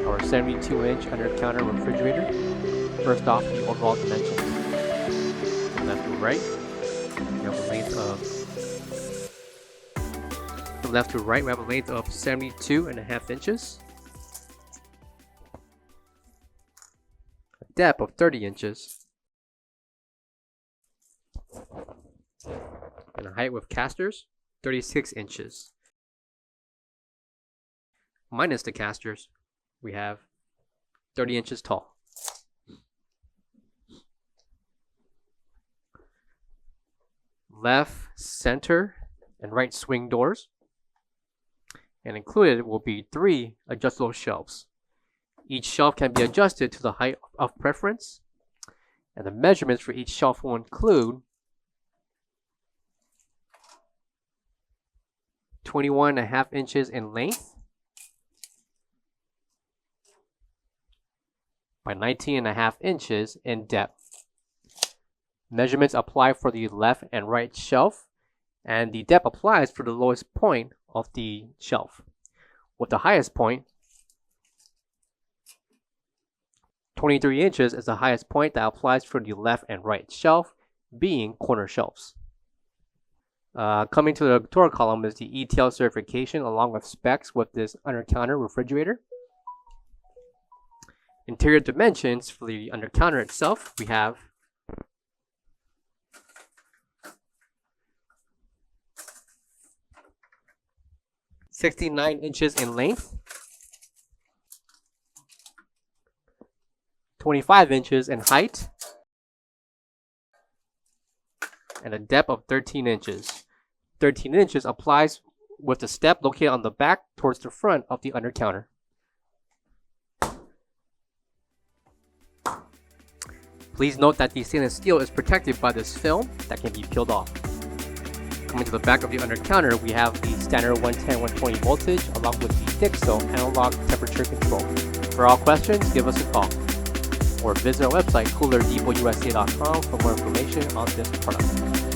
our 72-inch under-counter refrigerator. First off, the overall dimensions. From left to right, we have a length of 72.5 inches. A depth of 30 inches. And a height with casters, 36 inches. Minus the casters, we have 30 inches tall. Left, center, and right swing doors. And included will be 3 adjustable shelves. Each shelf can be adjusted to the height of preference. And the measurements for each shelf will include 21.5 inches in length by 19.5 inches in depth. Measurements apply for the left and right shelf, and the depth applies for the lowest point of the shelf, with the highest point 23 inches is the highest point that applies for the left and right shelf, being corner shelves. Coming to the tutorial column is the ETL certification along with specs with this under-counter refrigerator. Interior dimensions for the under-counter itself, we have 69 inches in length, 25 inches in height, and a depth of 13 inches. 13 inches applies with the step located on the back towards the front of the under-counter. Please note that the stainless steel is protected by this film that can be peeled off. Coming to the back of the under-counter, we have the standard 110-120 voltage along with the Dixel analog temperature control. For all questions, give us a call or visit our website coolerdepotUSA.com for more information on this product.